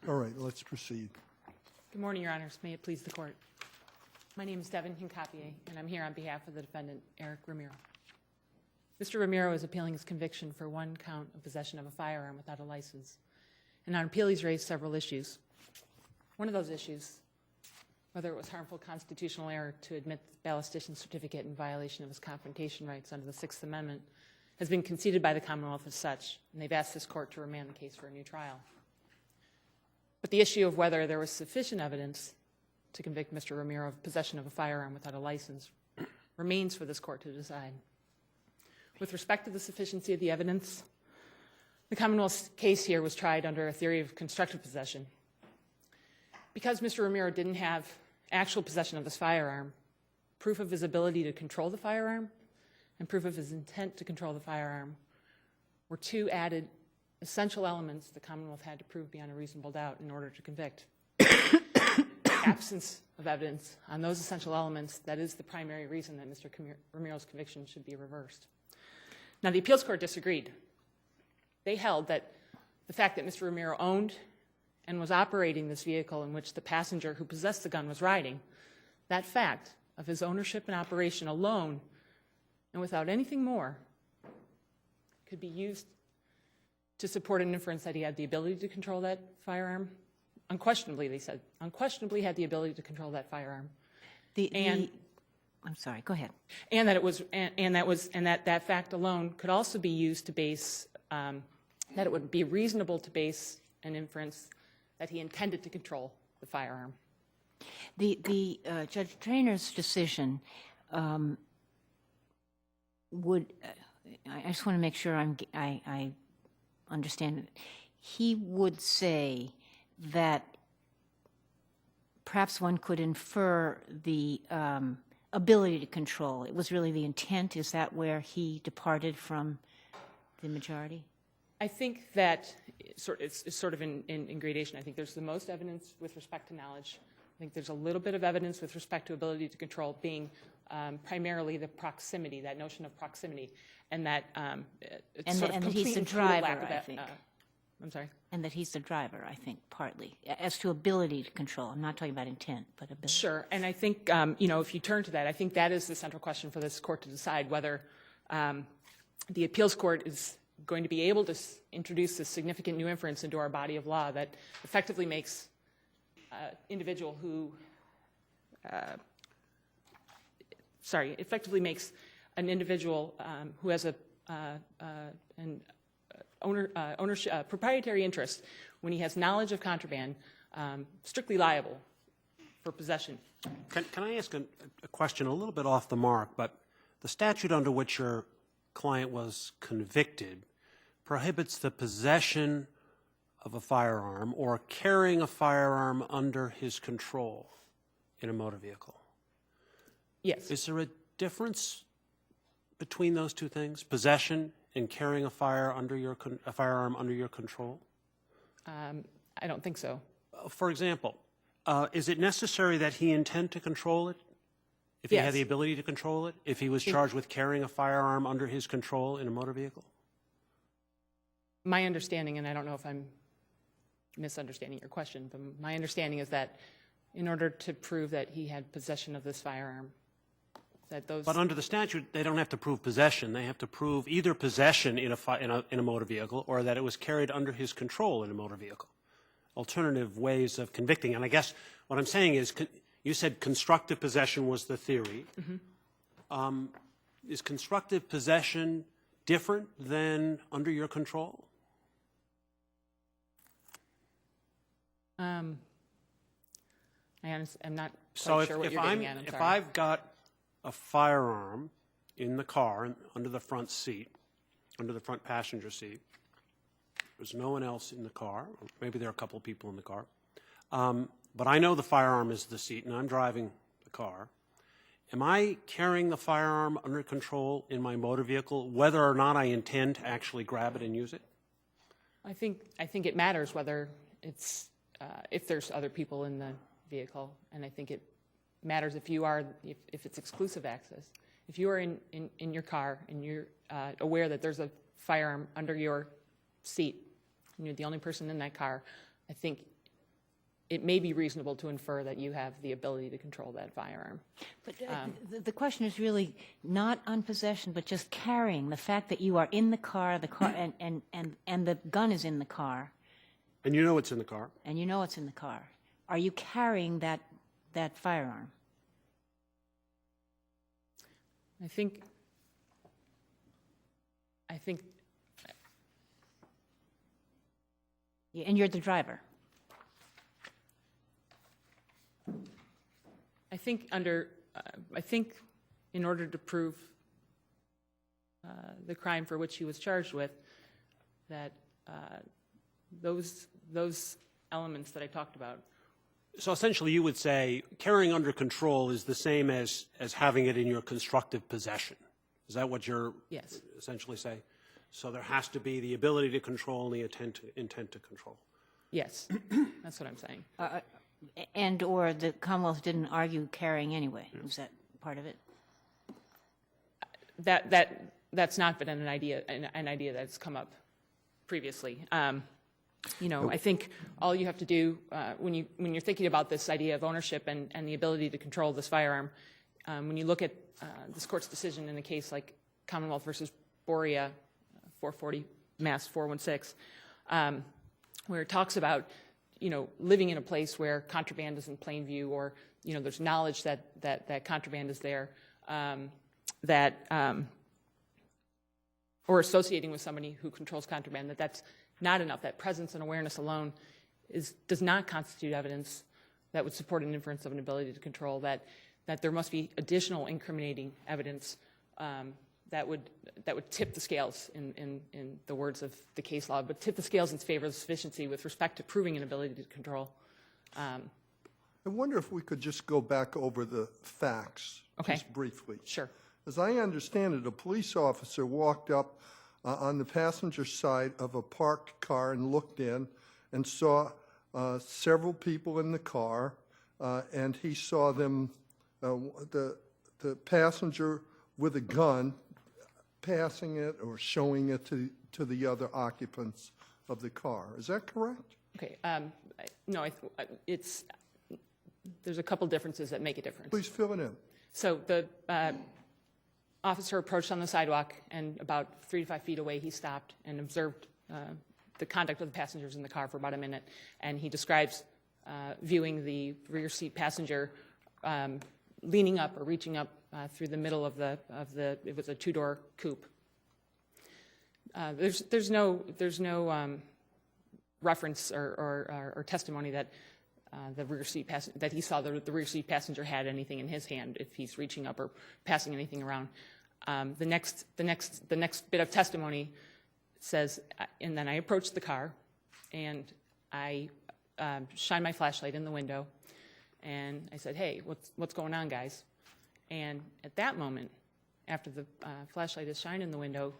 All right, let's proceed. Good morning, Your Honors. May it please the Court. My name is Devin Hincapie, and I'm here on behalf of the defendant, Eric Romero. Mr. Romero is appealing his conviction for one count of possession of a firearm without a license. And on appeal, he's raised several issues. One of those issues, whether it was harmful constitutional error to admit the ballistician's certificate in violation of his confrontation rights under the Sixth Amendment, has been conceded by the Commonwealth as such, and they've asked this Court to remand the case for a new trial. But the issue of whether there was sufficient evidence to convict Mr. Romero of possession of a firearm without a license remains for this Court to decide. With respect to the sufficiency of the evidence, the Commonwealth's case here was tried under a theory of constructive possession. Because Mr. Romero didn't have actual possession of this firearm, proof of his ability to control the firearm and proof of his intent to control the firearm were two added essential elements the Commonwealth had to prove beyond a reasonable doubt in order to convict. Absence of evidence on those essential elements, that is the primary reason that Mr. Romero's conviction should be reversed. Now, the appeals court disagreed. They held that the fact that Mr. Romero owned and was operating this vehicle in which the passenger who possessed the gun was riding, that fact of his ownership and operation alone and without anything more could be used to support an inference that he had the ability to control that firearm. Unquestionably, they said, unquestionably had the ability to control that firearm. I'm sorry, go ahead. And that fact alone could also be used to base, that it would be reasonable to base an inference that he intended to control the firearm. The Judge Trainer's decision would, I just want to make sure I understand it. He would say that perhaps one could infer the ability to control. It was really the intent. Is that where he departed from the majority? I think that it's sort of in gradation. I think there's the most evidence with respect to knowledge. I think there's a little bit of evidence with respect to ability to control being primarily the proximity, that notion of proximity, and that it's sort of complete he's the and total driver, lack of I think. I'm sorry? And that he's the driver, I think, partly. As to ability to control, I'm not talking about intent, but ability. Sure, and I think, if you turn to that, I think that is the central question for this court to decide whether the appeals court is going to be able to introduce a significant new inference into our body of law that effectively makes individual who, effectively makes an individual who has an proprietary interest when he has knowledge of contraband strictly liable for possession. Can I ask a question a little bit off the mark, but the statute under which your client was convicted prohibits the possession of a firearm or carrying a firearm under his control in a motor vehicle. Yes. Is there a difference between those two things, possession and carrying a firearm under your control? I don't think so. For example, is it necessary that he intend to control it? If he had the ability to control it? If he was charged with carrying a firearm under his control in a motor vehicle? My understanding, and I don't know if I'm misunderstanding your question, but my understanding is that in order to prove that he had possession of this firearm, that those... But under the statute, they don't have to prove possession. They have to prove either possession in a motor vehicle or that it was carried under his control in a motor vehicle. Alternative ways of convicting. And I guess what I'm saying is, you said constructive possession was the theory. Mm-hmm. Is constructive possession different than under your control? I'm not quite sure what you're getting at. I'm sorry. If I've got a firearm in the car under the front seat, under the front passenger seat, there's no one else in the car, or maybe there are a couple of people in the car, but I know the firearm is the seat and I'm driving the car. Am I carrying the firearm under control in my motor vehicle, whether or not I intend to actually grab it and use it? I think it matters whether it's if there's other people in the vehicle, and I think it matters if it's exclusive access. If you are in your car and you're aware that there's a firearm under your seat and you're the only person in that car, I think it may be reasonable to infer that you have the ability to control that firearm. But the question is really not on possession, but just carrying. The fact that you are in the car, and the gun is in the car, And you know it's in the car. and you know it's in the car. Are you carrying that firearm? I think, And you're the driver. I think in order to prove the crime for which he was charged with, that those elements that I talked about. So essentially, you would say carrying under control is the same as having it in your constructive possession. Is that what you're Yes. essentially saying? So there has to be the ability to control and the intent to control. Yes, that's what I'm saying. Or the Commonwealth didn't argue carrying anyway. Was that part of it? That's not been an idea that's come up previously. I think all you have to do when you're thinking about this idea of ownership and the ability to control this firearm, when you look at this court's decision in a case like Commonwealth versus Borea, 440 Mass 416, where it talks about living in a place where contraband is in plain view, or there's knowledge that contraband is there, or associating with somebody who controls contraband, that's not enough. That presence and awareness alone does not constitute evidence that would support an inference of an ability to control. That there must be additional incriminating evidence that would tip the scales, in the words of the case law, but tip the scales in favor of sufficiency with respect to proving an ability to control. I wonder if we could just go back over the facts Okay. just briefly. Sure. As I understand it, a police officer walked up on the passenger side of a parked car and looked in and saw several people in the car, and he saw them, the passenger with a gun, passing it or showing it to the other occupants of the car. Is that correct? Okay. No, there's a couple differences that make a difference. Please fill it in. So the officer approached on the sidewalk, and about 3 to 5 feet away, he stopped and observed the conduct of the passengers in the car for about a minute. And he describes viewing the rear seat passenger leaning up or reaching up through the middle of the it was a 2-door coupe. There's no reference or testimony that the rear seat that he saw the rear seat passenger had anything in his hand if he's reaching up or passing anything around. The next bit of testimony says, and then I approached the car, and I shined my flashlight in the window, and I said, "Hey, what's going on, guys?" And at that moment, after the flashlight is shined in the window,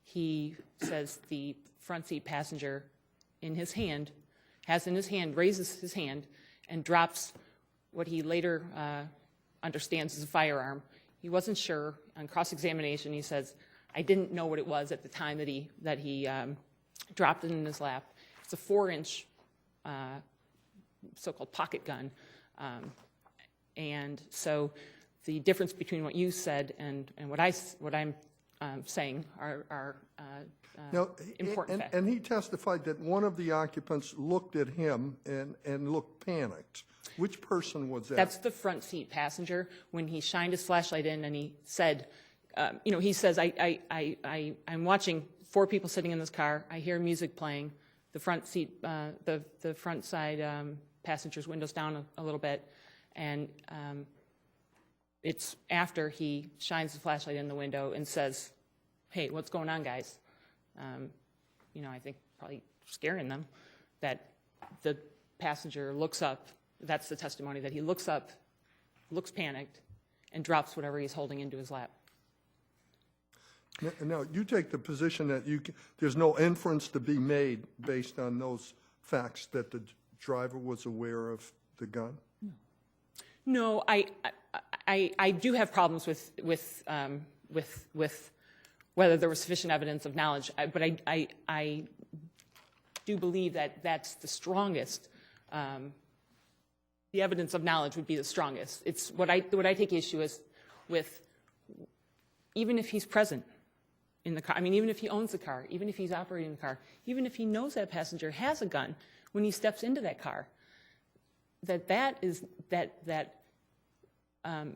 he says the front seat passenger raises his hand and drops what he later understands as a firearm. He wasn't sure. On cross-examination, he says, "I didn't know what it was at the time that he dropped it in his lap." It's a 4-inch so-called pocket gun. And so the difference between what you said and what I'm saying are Now, important facts. and he testified that one of the occupants looked at him and looked panicked. Which person was that? That's the front seat passenger. When he shined his flashlight in and he said, he says, I'm watching 4 people sitting in this car. I hear music playing. The front seat, the front side passenger's window's down a little bit. And it's after he shines the flashlight in the window and says, "Hey, what's going on, guys?" I think probably scaring them, that the passenger looks up. That's the testimony, that he looks up, looks panicked, and drops whatever he's holding into his lap. Now, you take the position that there's no inference to be made based on those facts that the driver was aware of the gun? No, I do have problems with whether there was sufficient evidence of knowledge, but I do believe that that's the strongest the evidence of knowledge would be the strongest. It's what I take issue is with, even if he's present in the car, I mean, even if he owns the car, even if he's operating the car, even if he knows that passenger has a gun when he steps into that car,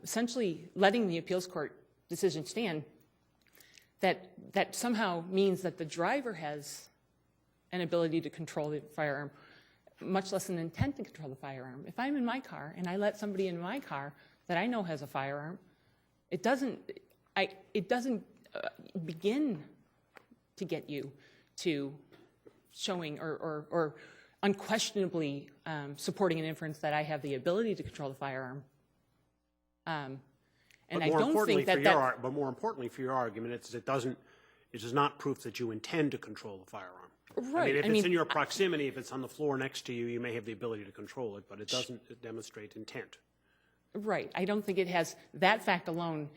essentially letting the appeals court decision stand, that somehow means that the driver has an ability to control the firearm, much less an intent to control the firearm. If I'm in my car and I let somebody in my car that I know has a firearm, it doesn't begin to get you to showing or unquestionably supporting an inference that I have the ability to control the firearm. And I don't think that but more importantly for your argument, it is not proof that you intend to control the firearm. Right. I mean, if it's in your proximity, if it's on the floor next to you, you may have the ability to control it, but it doesn't demonstrate intent. Right. I don't think it has, that fact alone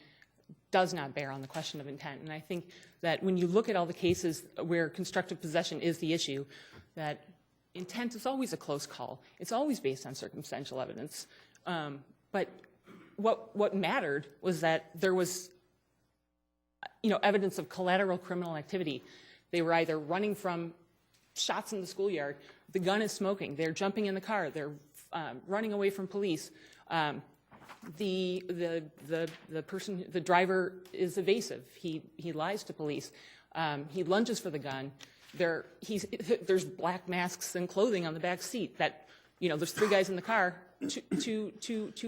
does not bear on the question of intent. And I think that when you look at all the cases where constructive possession is the issue, that intent is always a close call. It's always based on circumstantial evidence. But what mattered was that there was, evidence of collateral criminal activity. They were either running from shots in the schoolyard, the gun is smoking, they're jumping in the car, they're running away from police. The driver is evasive. He lies to police. He lunges for the gun. There's black masks and clothing on the back seat. That there's 3 guys in the car. Two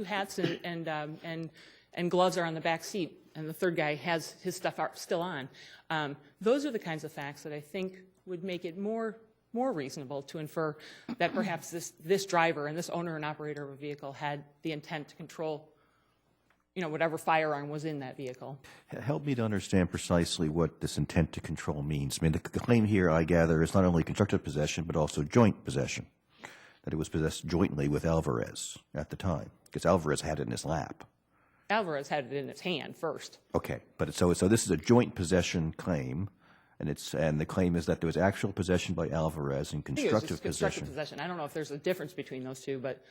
hats and gloves are on the back seat, and the 3rd guy has his stuff still on. Those are the kinds of facts that I think would make it more reasonable to infer that perhaps this driver and this owner and operator of a vehicle had the intent to control, whatever firearm was in that vehicle. Help me to understand precisely what this intent to control means. I mean, the claim here, I gather, is not only constructive possession, but also joint possession, that it was possessed jointly with Alvarez at the time, because Alvarez had it in his lap. Alvarez had it in his hand first. Okay, but so this is a joint possession claim, and the claim is that there was actual possession by Alvarez and I think it was constructive just constructive possession. I don't know if there's a difference between those two, but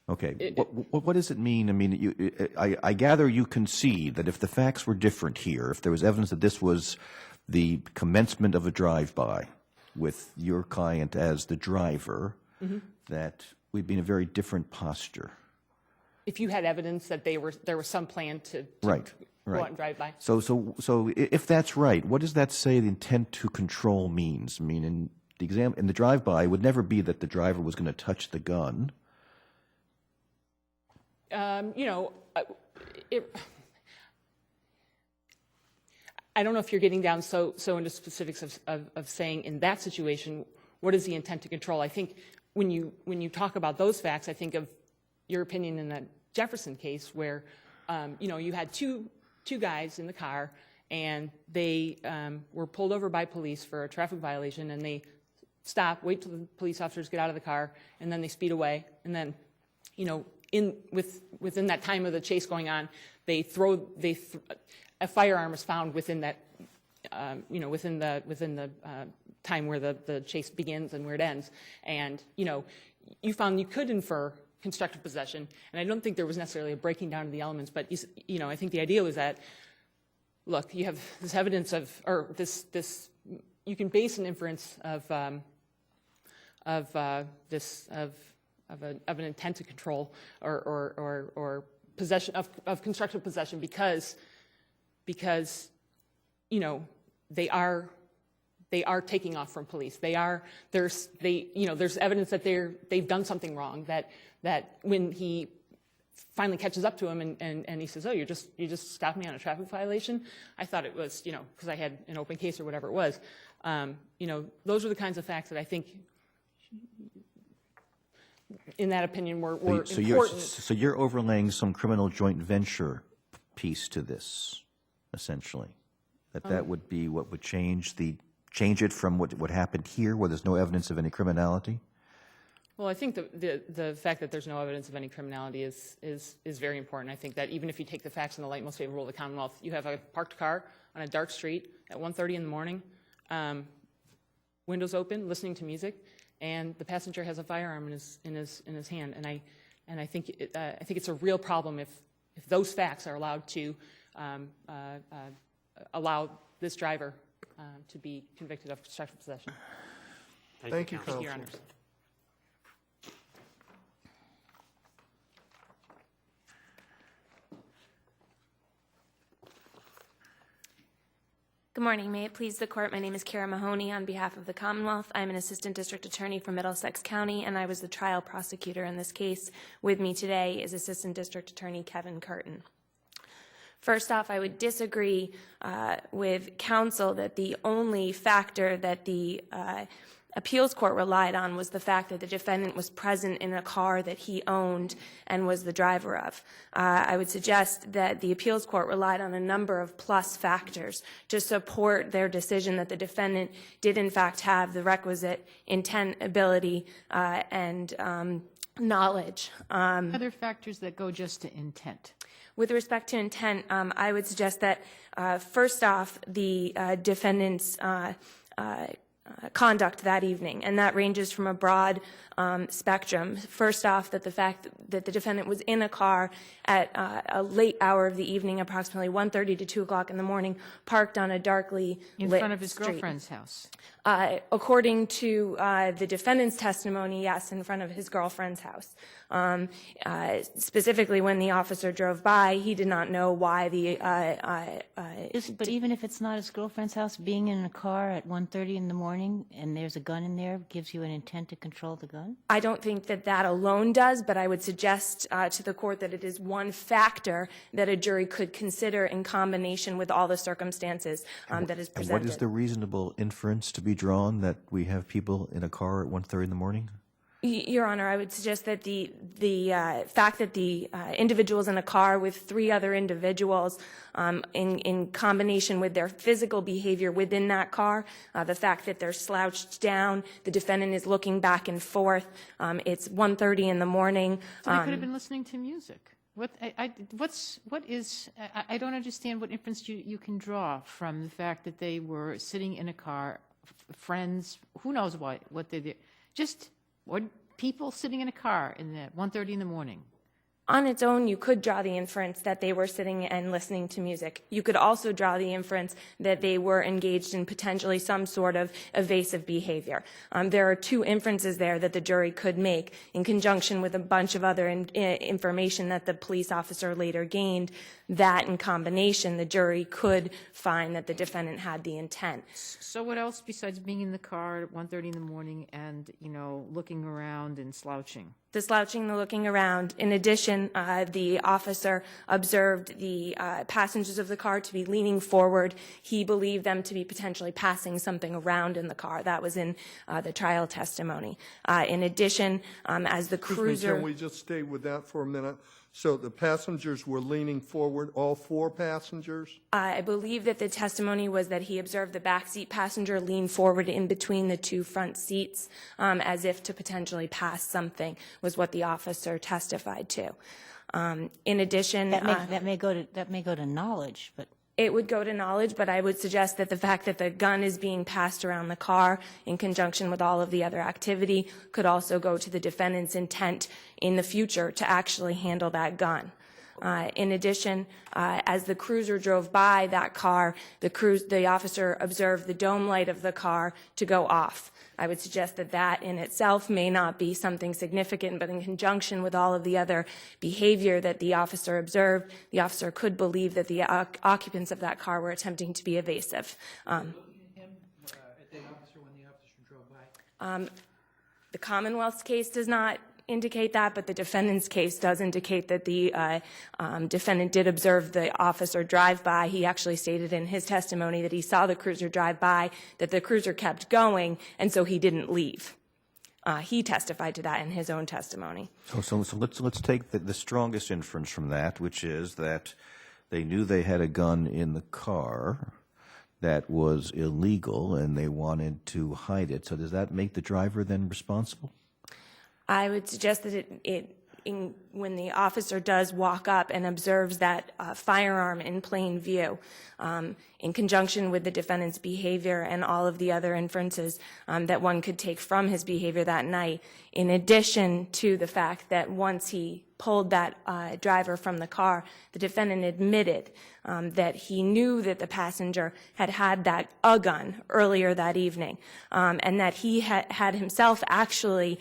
Okay, what does it mean? I mean, I gather you concede that if the facts were different here, if there was evidence that this was the commencement of a drive-by with your client as the driver, that we'd be in a very different posture. if you had evidence that there was some plan to Right. go out and drive by. So if that's right, what does that say the intent to control means? I mean, in the drive-by, it would never be that the driver was going to touch the gun. I don't know if you're getting down so into specifics of saying in that situation, what is the intent to control? I think when you talk about those facts, I think of your opinion in the Jefferson case where, you had two guys in the car and they were pulled over by police for a traffic violation, and they stop, wait till the police officers get out of the car, and then they speed away. And then, within that time of the chase going on, a firearm is found within that, within the time where the chase begins and where it ends. And, you found you could infer constructive possession, and I don't think there was necessarily a breaking down of the elements, but, I think the idea was that, look, you have this evidence of, or this you can base an inference of an intent to control or possession of constructive possession because they are taking off from police. There's evidence that they've done something wrong, that when he finally catches up to him and he says, oh, you just stopped me on a traffic violation? I thought it was, because I had an open case or whatever it was. Those are the kinds of facts that I think, in that opinion, were important. So you're overlaying some criminal joint venture piece to this, essentially. That would be what would change it from what happened here, where there's no evidence of any criminality? Well, I think the fact that there's no evidence of any criminality is very important. I think that even if you take the facts in the light most favorable to the Commonwealth, you have a parked car on a dark street at 1:30 in the morning, windows open, listening to music, and the passenger has a firearm in his hand. And I And I think it's a real problem if those facts are allowed to allow this driver to be convicted of constructive possession. Thank you, Thank you, Your Counsel. Honors. Good morning. May it please the Court, my name is Kara Mahoney on behalf of the Commonwealth. I'm an Assistant District Attorney for Middlesex County, and I was the trial prosecutor in this case. With me today is Assistant District Attorney Kevin Curtin. First off, I would disagree with counsel that the only factor that the appeals court relied on was the fact that the defendant was present in a car that he owned and was the driver of. I would suggest that the appeals court relied on a number of plus factors to support their decision that the defendant did in fact have the requisite intent, ability, and knowledge. Other factors that go just to intent. With respect to intent, I would suggest that first off, the defendant's conduct that evening, and that ranges from a broad spectrum. First off, that the fact that the defendant was in a car at a late hour of the evening, approximately 1:30 to 2 o'clock in the morning, parked on a darkly In lit front of his street. girlfriend's house. According to the defendant's testimony, yes, in front of his girlfriend's house. Specifically, when the officer drove by, he did not know why the... But even if it's not his girlfriend's house, being in a car at 1:30 in the morning and there's a gun in there gives you an intent to control the gun? I don't think that that alone does, but I would suggest to the court that it is one factor that a jury could consider in combination with all the circumstances that is And presented. what is the reasonable inference to be drawn that we have people in a car at 1:30 in the morning? Your Honor, I would suggest that the fact that the individuals in a car with 3 other individuals in combination with their physical behavior within that car, the fact that they're slouched down, the defendant is looking back and forth, it's 1:30 in the morning. So they could have been listening to music. I don't understand what inference you can draw from the fact that they were sitting in a car, friends, who knows what they did. Just people sitting in a car at 1:30 in the morning. On its own, you could draw the inference that they were sitting and listening to music. You could also draw the inference that they were engaged in potentially some sort of evasive behavior. There are 2 inferences there that the jury could make in conjunction with a bunch of other information that the police officer later gained. That in combination, the jury could find that the defendant had the intent. So what else besides being in the car at 1:30 in the morning and, looking around and slouching? The slouching, the looking around. In addition, the officer observed the passengers of the car to be leaning forward. He believed them to be potentially passing something around in the car. That was in the trial testimony. In addition, as the cruiser... Can we just stay with that for a minute? So the passengers were leaning forward, all 4 passengers? I believe that the testimony was that he observed the backseat passenger lean forward in between the 2 front seats as if to potentially pass something, was what the officer testified to. In addition... That may go to knowledge, but... It would go to knowledge, but I would suggest that the fact that the gun is being passed around the car in conjunction with all of the other activity could also go to the defendant's intent in the future to actually handle that gun. In addition, as the cruiser drove by that car, the officer observed the dome light of the car to go off. I would suggest that that in itself may not be something significant, but in conjunction with all of the other behavior that the officer observed, the officer could believe that the occupants of that car were attempting to be evasive. The Commonwealth's case does not indicate that, but the defendant's case does indicate that the defendant did observe the officer drive by. He actually stated in his testimony that he saw the cruiser drive by, that the cruiser kept going, and so he didn't leave. He testified to that in his own testimony. So let's take the strongest inference from that, which is that they knew they had a gun in the car that was illegal, and they wanted to hide it. So does that make the driver then responsible? I would suggest that when the officer does walk up and observes that firearm in plain view, in conjunction with the defendant's behavior and all of the other inferences that one could take from his behavior that night, in addition to the fact that once he pulled that driver from the car, the defendant admitted that he knew that the passenger had a gun earlier that evening, and that he had himself actually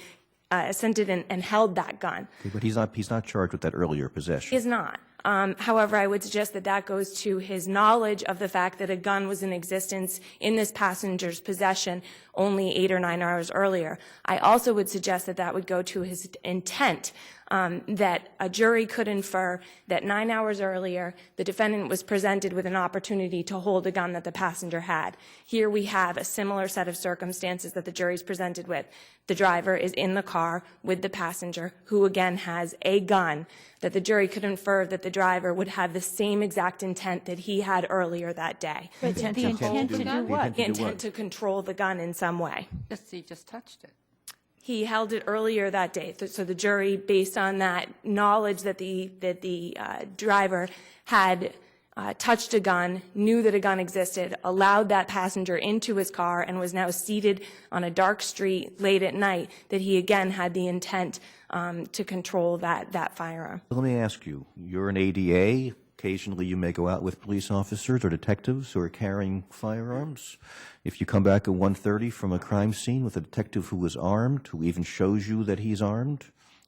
assented and held that gun. Okay, but he's not charged with that earlier possession. Is not. However, I would suggest that that goes to his knowledge of the fact that a gun was in existence in this passenger's possession only 8 or 9 hours earlier. I also would suggest that that would go to his intent, that a jury could infer that 9 hours earlier, the defendant was presented with an opportunity to hold a gun that the passenger had. Here we have a similar set of circumstances that the jury's presented with. The driver is in the car with the passenger, who again has a gun, that the jury could infer that the driver would have the same exact intent that he had earlier that day. But the intent to do what? The intent to control the gun in some way. He just touched it. He held it earlier that day. So the jury, based on that knowledge that the driver had touched a gun, knew that a gun existed, allowed that passenger into his car, and was now seated on a dark street late at night, that he again had the intent to control that firearm. Let me ask you, you're an ADA. Occasionally you may go out with police officers or detectives who are carrying firearms. If you come back at 1:30 from a crime scene with a detective who is armed, who even shows you that he's armed,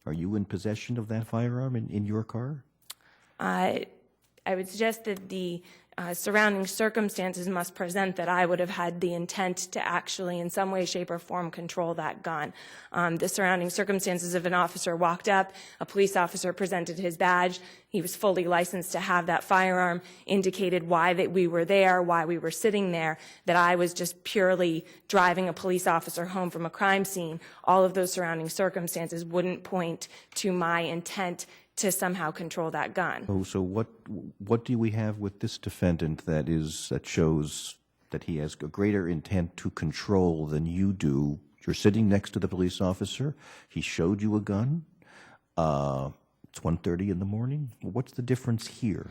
are you in possession of that firearm in your car? I would suggest that the surrounding circumstances must present that I would have had the intent to actually, in some way, shape, or form, control that gun. The surrounding circumstances of an officer walked up, a police officer presented his badge, he was fully licensed to have that firearm, indicated why that we were there, why we were sitting there, that I was just purely driving a police officer home from a crime scene. All of those surrounding circumstances wouldn't point to my intent to somehow control that gun. Oh, so what do we have with this defendant that shows that he has a greater intent to control than you do? You're sitting next to the police officer. He showed you a gun. It's 1:30 in the morning. What's the difference here?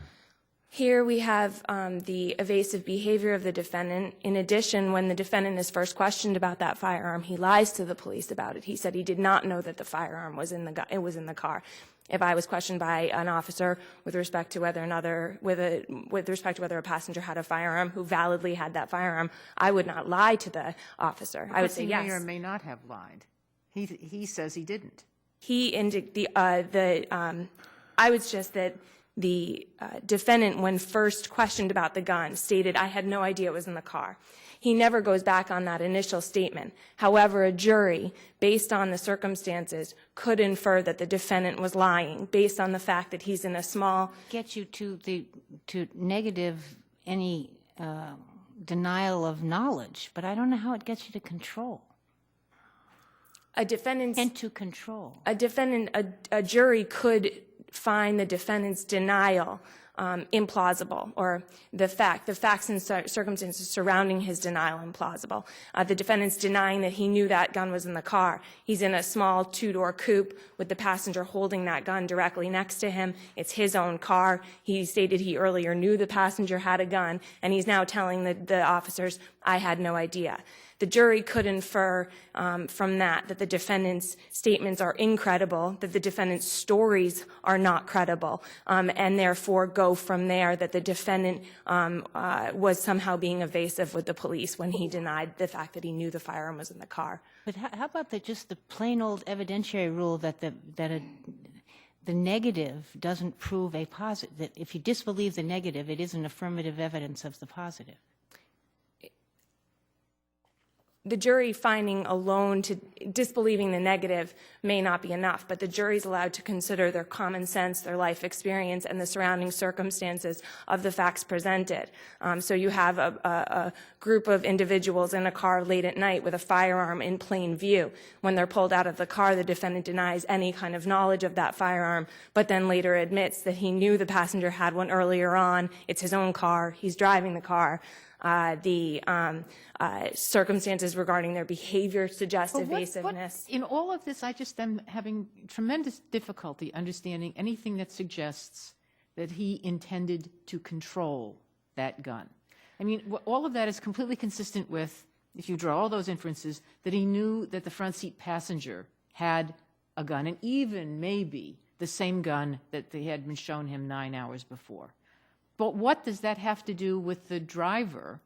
Here we have the evasive behavior of the defendant. In addition, when the defendant is first questioned about that firearm, he lies to the police about it. He said he did not know that the firearm was in the car. If I was questioned by an officer with respect to whether a passenger had a firearm who validly had that firearm, I would not lie to the officer. I would say yes. He may or may not have lied. He says he didn't. I would suggest that the defendant, when first questioned about the gun, stated, "I had no idea it was in the car." He never goes back on that initial statement. However, a jury, based on the circumstances, could infer that the defendant was lying based on the fact that he's in a small. Get you to negative any denial of knowledge, but I don't know how it gets you to control. A defendant's And to control. a jury could find the defendant's denial implausible, or the facts and circumstances surrounding his denial implausible. The defendant's denying that he knew that gun was in the car. He's in a small two-door coupe with the passenger holding that gun directly next to him. It's his own car. He stated he earlier knew the passenger had a gun, and he's now telling the officers, "I had no idea." The jury could infer from that the defendant's statements are incredible, that the defendant's stories are not credible, and therefore go from there that the defendant was somehow being evasive with the police when he denied the fact that he knew the firearm was in the car. But how about just the plain old evidentiary rule that the negative doesn't prove a positive, that if you disbelieve the negative, it isn't affirmative evidence of the positive? The jury finding alone to disbelieving the negative may not be enough, but the jury's allowed to consider their common sense, their life experience, and the surrounding circumstances of the facts presented. So you have a group of individuals in a car late at night with a firearm in plain view. When they're pulled out of the car, the defendant denies any kind of knowledge of that firearm, but then later admits that he knew the passenger had one earlier on. It's his own car. He's driving the car. the circumstances regarding their behavior suggest But evasiveness. in all of this, I just am having tremendous difficulty understanding anything that suggests that he intended to control that gun. I mean, all of that is completely consistent with, if you draw all those inferences, that he knew that the front seat passenger had a gun, and even maybe the same gun that they had been shown him 9 hours before. But what does that have to do with the driver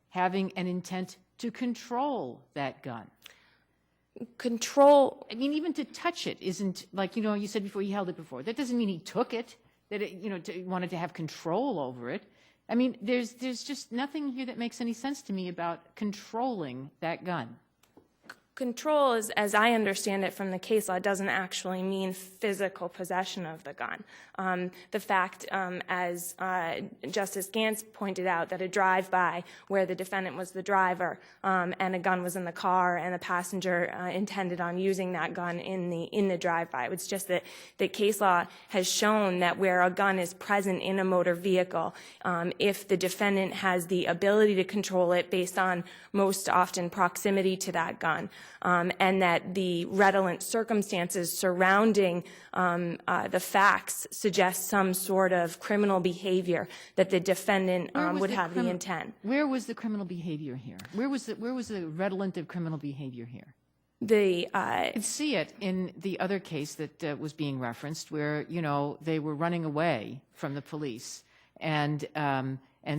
having an intent to control that gun? Control. I mean, even to touch it isn't like, you said before he held it before. That doesn't mean he took it, that it, wanted to have control over it. I mean, there's just nothing here that makes any sense to me about controlling that gun. Control, as I understand it from the case law, doesn't actually mean physical possession of the gun. The fact, as Justice Gantz pointed out, that a drive-by where the defendant was the driver and a gun was in the car and the passenger intended on using that gun in the drive-by. It's just that the case law has shown that where a gun is present in a motor vehicle, if the defendant has the ability to control it based on most often proximity to that gun, and that the redolent circumstances surrounding the facts suggest some sort of criminal behavior, that the defendant would have the intent. Where was the criminal behavior here? Where was the redolent of criminal behavior here? I could see it in the other case that was being referenced, where they were running away from the police, and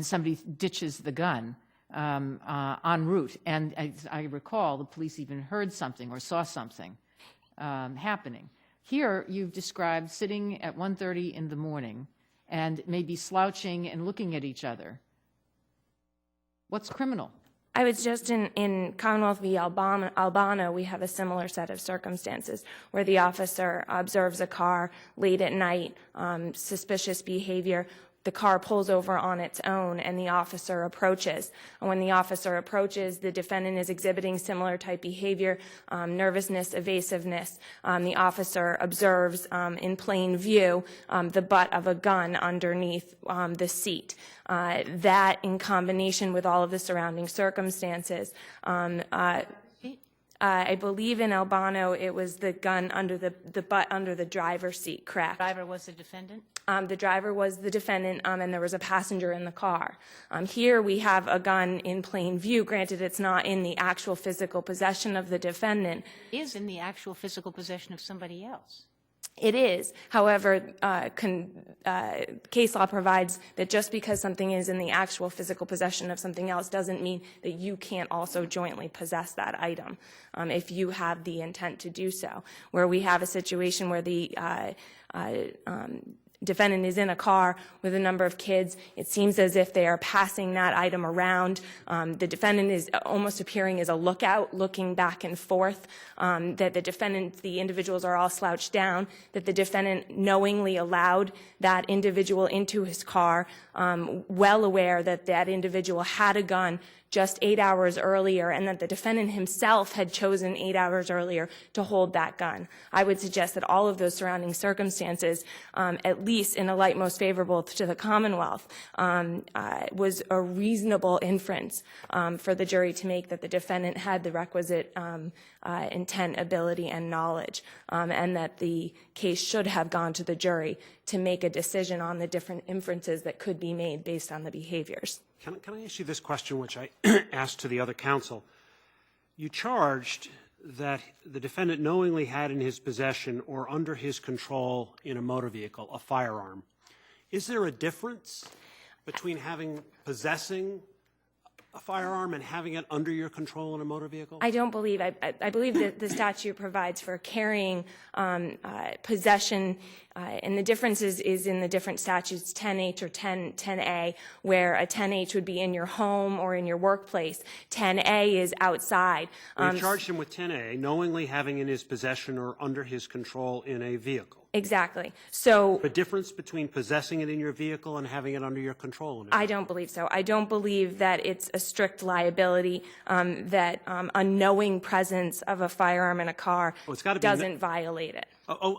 somebody ditches the gun en route. And as I recall, the police even heard something or saw something happening. Here, you've described sitting at 1:30 in the morning and maybe slouching and looking at each other. What's criminal? I was just in Commonwealth v. Albano, we have a similar set of circumstances where the officer observes a car late at night, suspicious behavior. The car pulls over on its own and the officer approaches. And when the officer approaches, the defendant is exhibiting similar type behavior, nervousness, evasiveness. The officer observes in plain view the butt of a gun underneath the seat. That, in combination with all of the surrounding circumstances, I believe in Albano it was the gun under the butt under the driver's seat, correct? The driver was the defendant? The driver was the defendant, and there was a passenger in the car. Here we have a gun in plain view. Granted, it's not in the actual physical possession of the defendant. It is in the actual physical possession of somebody else. It is. However, case law provides that just because something is in the actual physical possession of something else doesn't mean that you can't also jointly possess that item if you have the intent to do so. Where we have a situation where the defendant is in a car with a number of kids. It seems as if they are passing that item around. The defendant is almost appearing as a lookout, looking back and forth, that the individuals are all slouched down, that the defendant knowingly allowed that individual into his car, well aware that that individual had a gun just 8 hours earlier, and that the defendant himself had chosen 8 hours earlier to hold that gun. I would suggest that all of those surrounding circumstances, at least in a light most favorable to the Commonwealth, was a reasonable inference for the jury to make that the defendant had the requisite intent, ability, and knowledge, and that the case should have gone to the jury to make a decision on the different inferences that could be made based on the behaviors. Can I ask you this question, which I asked to the other counsel? You charged that the defendant knowingly had in his possession or under his control in a motor vehicle a firearm. Is there a difference between possessing a firearm and having it under your control in a motor vehicle? I don't believe. I believe that the statute provides for carrying possession, and the difference is in the different statutes, 10H or 10A, where a 10H would be in your home or in your workplace. 10A is outside. You charged him with 10A, knowingly having in his possession or under his control in a vehicle. Exactly. So The difference between possessing it in your vehicle and having it under your control in a vehicle? I don't believe so. I don't believe that it's a strict liability, that a knowing presence of a firearm in a car it's gotta be doesn't violate it.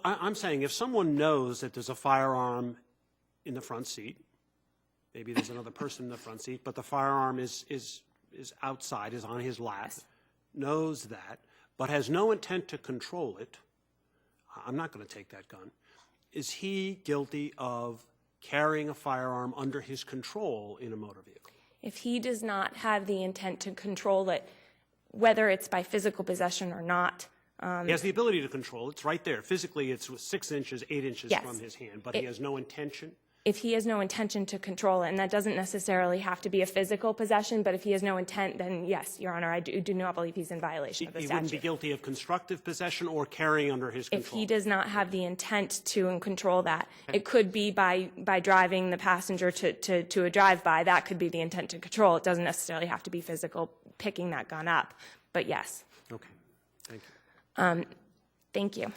I'm saying if someone knows that there's a firearm in the front seat, maybe there's another person in the front seat, but the firearm is outside, is on his lap, knows that, but has no intent to control it, I'm not going to take that gun. Is he guilty of carrying a firearm under his control in a motor vehicle? If he does not have the intent to control it, whether it's by physical possession or not, He has the ability to control. It's right there. Physically, it's 6 inches, 8 inches Yes. from his hand, but he has no intention. if he has no intention to control it, and that doesn't necessarily have to be a physical possession, but if he has no intent, then yes, Your Honor, I do not believe he's in violation of the He wouldn't be statute. guilty of constructive possession or carrying under his If control. he does not have the intent to control that, it could be by driving the passenger to a drive-by. That could be the intent to control. It doesn't necessarily have to be physical, picking that gun up. But yes. Okay. Thank you. Thank you.